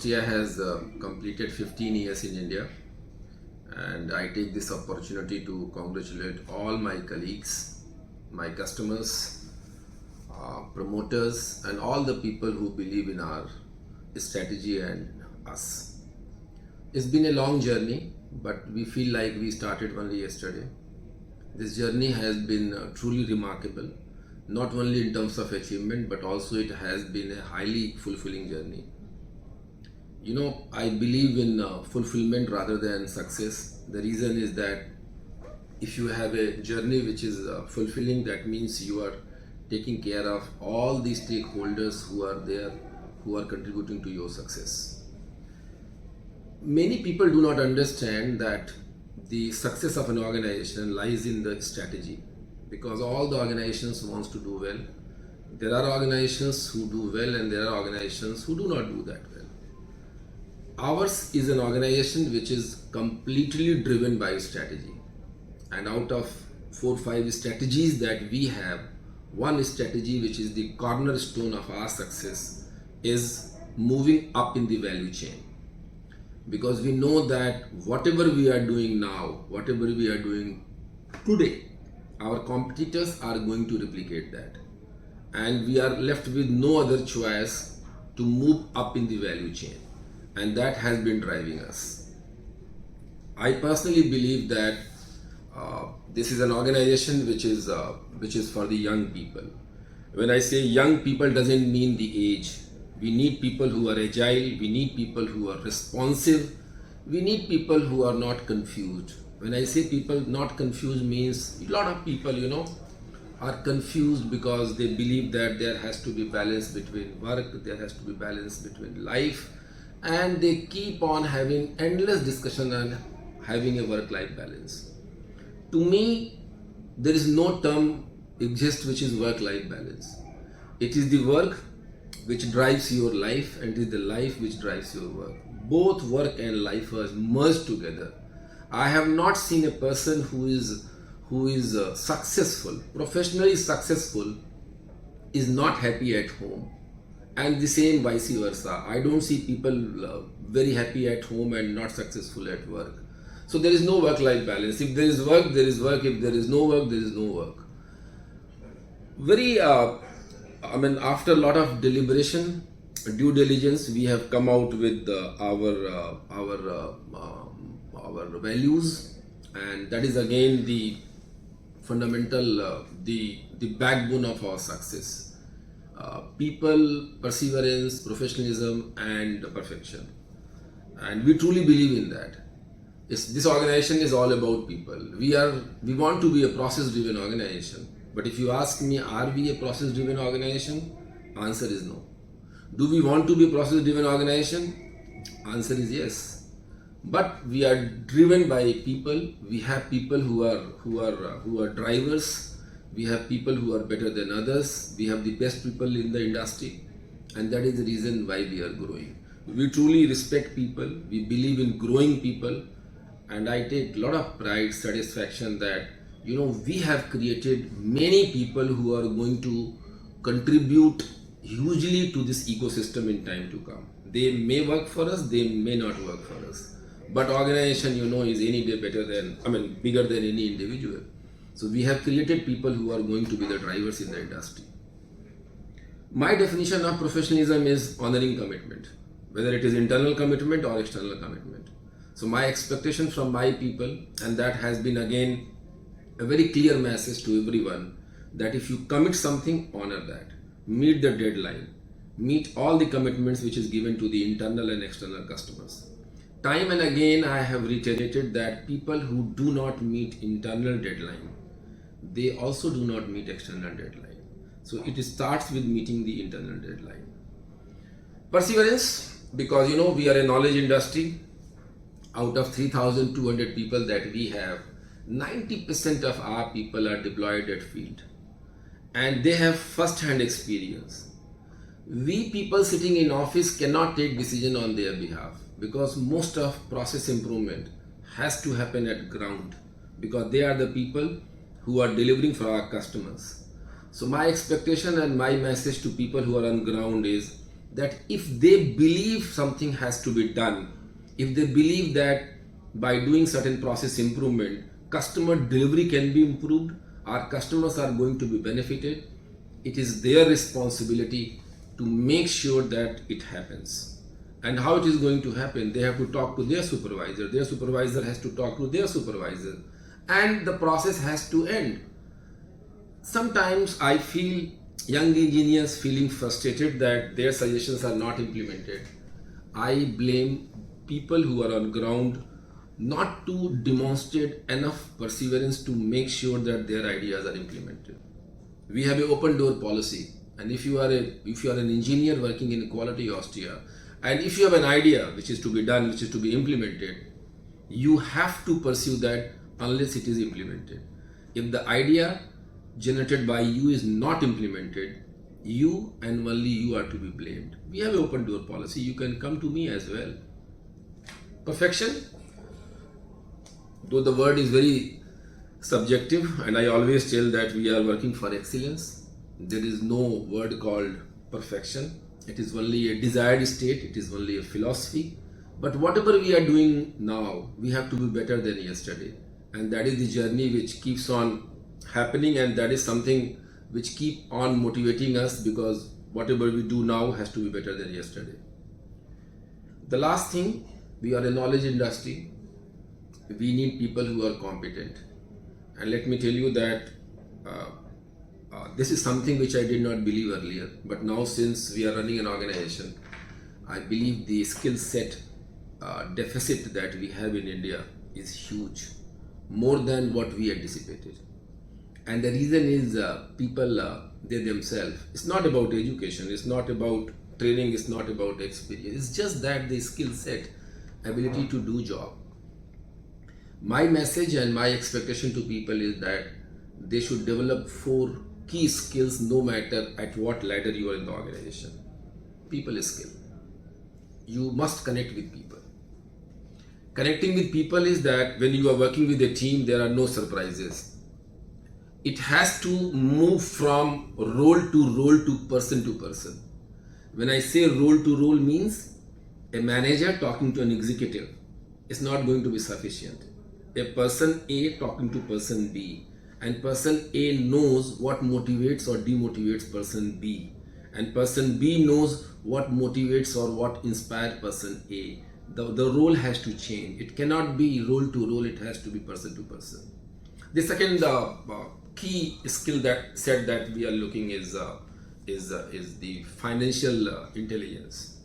Austria has completed 15 years in India, and I take this opportunity to congratulate all my colleagues, my customers, promoters, and all the people who believe in our strategy and us. It's been a long journey, but we feel like we started only yesterday. This journey has been truly remarkable, not only in terms of achievement, but also it has been a highly fulfilling journey. I believe in fulfillment rather than success. The reason is that if you have a journey which is fulfilling, that means you are taking care of all the stakeholders who are there, who are contributing to your success. Many people do not understand that the success of an organization lies in the strategy, because all the organizations wants to do well. There are organizations who do well and there are organizations who do not do that well. Ours is an organization which is completely driven by strategy, and out of 4-5 strategies that we have, one strategy which is the cornerstone of our success is moving up in the value chain. Because we know that whatever we are doing now, whatever we are doing today, our competitors are going to replicate that, and we are left with no other choice to move up in the value chain, and that has been driving us. I personally believe that this is an organization which is for the young people. When I say young people, doesn't mean the age. We need people who are agile, we need people who are responsive, we need people who are not confused. When I say people not confused, means a lot of people, are confused because they believe that there has to be balance between work, there has to be balance between life, and they keep on having endless discussion and having a work-life balance. To me, there is no term exists which is work-life balance. It is the work which drives your life, and it is the life which drives your work. Both work and life are merged together. I have not seen a person who is successful, professionally successful, is not happy at home, and the same vice versa. I don't see people very happy at home and not successful at work. So there is no work-life balance. If there is work, there is work. If there is no work, there is no work. After a lot of deliberation, due diligence, we have come out with our values, and that is again the fundamental, the backbone of our success. People, perseverance, professionalism, and perfection, and we truly believe in that. This organization is all about people. We want to be a process-driven organization. But if you ask me, are we a process-driven organization? Answer is no. Do we want to be a process-driven organization? Answer is yes. But we are driven by people. We have people who are drivers. We have people who are better than others. We have the best people in the industry, and that is the reason why we are growing. We truly respect people. We believe in growing people, and I take a lot of pride, satisfaction that we have created many people who are going to contribute hugely to this ecosystem in time to come. They may work for us, they may not work for us. But organization, is any day bigger than any individual. So we have created people who are going to be the drivers in the industry. My definition of professionalism is honoring commitment, whether it is internal commitment or external commitment. So my expectation from my people, and that has been again a very clear message to everyone, that if you commit something, honor that. Meet the deadline. Meet all the commitments which is given to the internal and external customers. Time and again I have reiterated that people who do not meet internal deadline, they also do not meet external deadline. So it starts with meeting the internal deadline. Perseverance, because we are a knowledge industry. Out of 3,200 people that we have, 90% of our people are deployed at field, and they have first-hand experience. We people sitting in office cannot take decision on their behalf, because most of process improvement has to happen at ground, because they are the people who are delivering for our customers. So my expectation and my message to people who are on ground is that if they believe something has to be done, if they believe that by doing certain process improvement, customer delivery can be improved, our customers are going to be benefited, it is their responsibility to make sure that it happens. And how it is going to happen? They have to talk to their supervisor has to talk to their supervisor, and the process has to end. Sometimes I feel young engineers feeling frustrated that their suggestions are not implemented. I blame people who are on ground not to demonstrate enough perseverance to make sure that their ideas are implemented. We have an open door policy, and if you are an engineer working in Quality Austria, and if you have an idea which is to be done, which is to be implemented, you have to pursue that unless it is implemented. If the idea generated by you is not implemented, you and only you are to be blamed. We have an open door policy. You can come to me as well. Perfection, though the word is very subjective, and I always tell that we are working for excellence. There is no word called perfection. It is only a desired state, it is only a philosophy. But whatever we are doing now, we have to be better than yesterday. And that is the journey which keeps on happening, and that is something which keep on motivating us, because whatever we do now has to be better than yesterday. The last thing, we are a knowledge industry. We need people who are competent. And let me tell you that this is something which I did not believe earlier, but now since we are running an organization, I believe the skill set deficit that we have in India is huge, more than what we anticipated. And the reason is people, they themselves, it's not about education, it's not about training, it's not about experience, it's just that the skill set, ability to do job. My message and my expectation to people is that they should develop 4 key skills no matter at what ladder you are in the organization. People skill. You must connect with people. Connecting with people is that when you are working with a team, there are no surprises. It has to move from role to person to person. When I say role to role means a manager talking to an executive is not going to be sufficient. A person A talking to person B, and person A knows what motivates or demotivates person B, and person B knows what motivates or what inspires person A. The role has to change. It cannot be role to role, it has to be person to person. The second key skill that we are looking is the financial intelligence.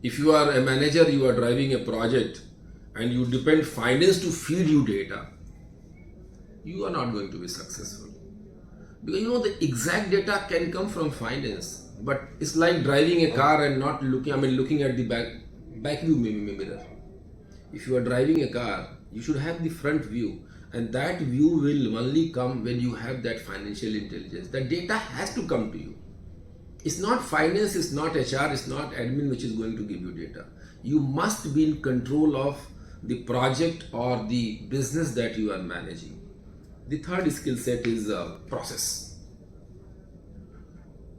If you are a manager, you are driving a project and you depend finance to feed you data, you are not going to be successful. Because the exact data can come from finance, but it's like driving a car and not looking at the back view mirror. If you are driving a car, you should have the front view, and that view will only come when you have that financial intelligence. The data has to come to you. It's not finance, it's not HR, it's not admin which is going to give you data. You must be in control of the project or the business that you are managing. The third skill set is process.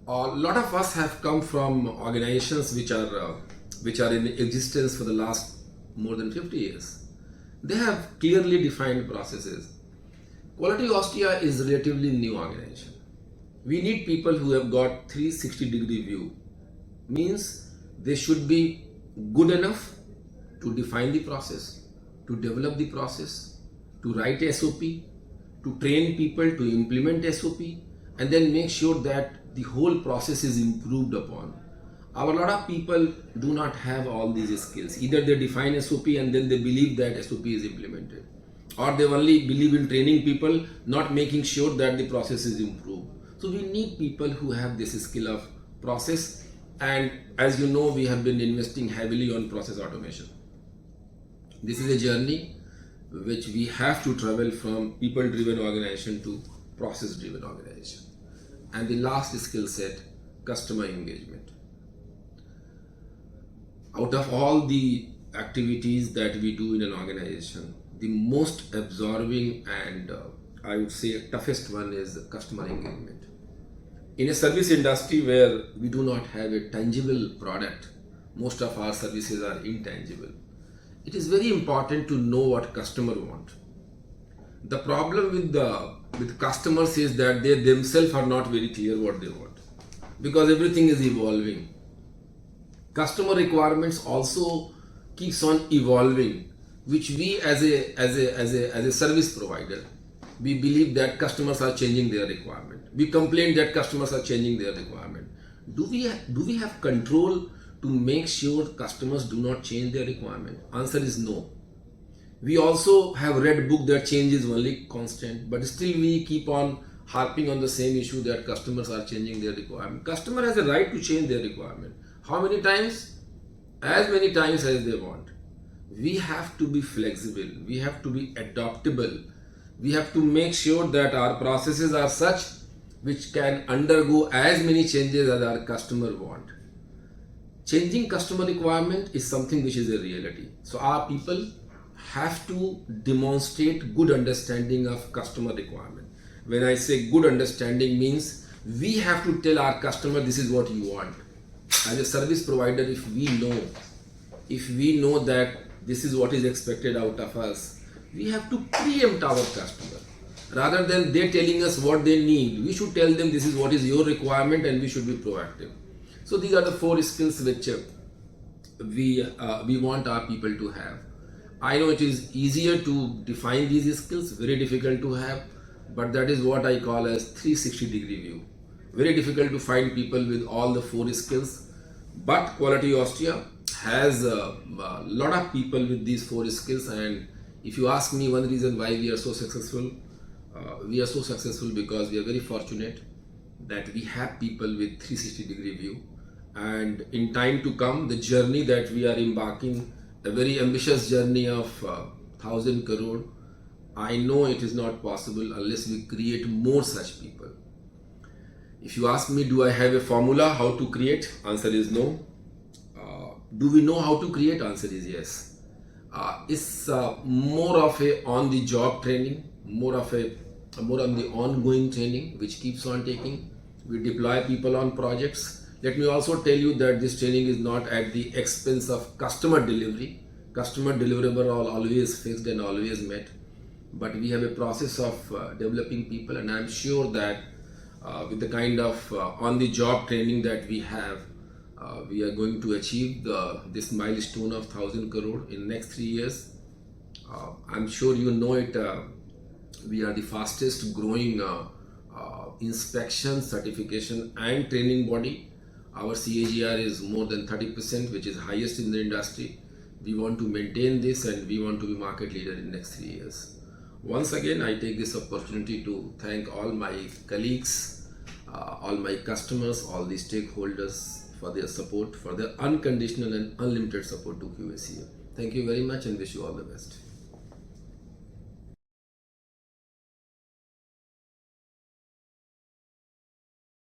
A lot of us have come from organizations which are in existence for the last more than 50 years. They have clearly defined processes. Quality Austria is a relatively new organization. We need people who have got 360-degree view. Means they should be good enough to define the process, to develop the process, to write SOP, to train people to implement SOP, and then make sure that the whole process is improved upon. A lot of people do not have all these skills. Either they define SOP and then they believe that SOP is implemented, or they only believe in training people, not making sure that the process is improved. So we need people who have this skill of process, and as you know, we have been investing heavily on process automation. This is a journey which we have to travel from people-driven organization to process-driven organization. And the last skill set, customer engagement. Out of all the activities that we do in an organization, the most absorbing and I would say toughest one is customer engagement. In a service industry where we do not have a tangible product, most of our services are intangible. It is very important to know what customer want. The problem with customers is that they themselves are not very clear what they want, because everything is evolving. Customer requirements also keeps on evolving, which we as a service provider, we believe that customers are changing their requirement. We complain that customers are changing their requirement. Do we have control to make sure customers do not change their requirement? Answer is no. We also have read book that change is only constant, but still we keep on harping on the same issue that customers are changing their requirement. Customer has a right to change their requirement. How many times? As many times as they want. We have to be flexible. We have to be adaptable. We have to make sure that our processes are such which can undergo as many changes as our customer want. Changing customer requirement is something which is a reality. So our people have to demonstrate good understanding of customer requirement. When I say good understanding means we have to tell our customer this is what you want. As a service provider, if we know that this is what is expected out of us, we have to preempt our customer. Rather than they telling us what they need, we should tell them this is what is your requirement and we should be proactive. So these are the 4 skills which we want our people to have. I know it is easier to define these skills, very difficult to have, but that is what I call as 360-degree view. Very difficult to find people with all the 4 skills, but Quality Austria has a lot of people with these 4 skills. And if you ask me one reason why we are so successful because we are very fortunate that we have people with 360-degree view. And in time to come, the journey that we are embarking, a very ambitious journey of 1,000 crore, I know it is not possible unless we create more such people. If you ask me, do I have a formula how to create? Answer is no. Do we know how to create? Answer is yes. It's more of a on-the-job training, more on the ongoing training, which keeps on taking. We deploy people on projects. Let me also tell you that this training is not at the expense of customer delivery. Customer deliverable are always fixed and always met. But we have a process of developing people, and I'm sure that with the kind of on-the-job training that we have, we are going to achieve this milestone of 1,000 crore in next 3 years. I'm sure you know it. We are the fastest growing inspection, certification and training body. Our CAGR is more than 30%, which is highest in the industry. We want to maintain this and we want to be market leader in next 3 years. Once again, I take this opportunity to thank all my colleagues, all my customers, all the stakeholders for their support, for their unconditional and unlimited support to QACA. Thank you very much and wish you all the best.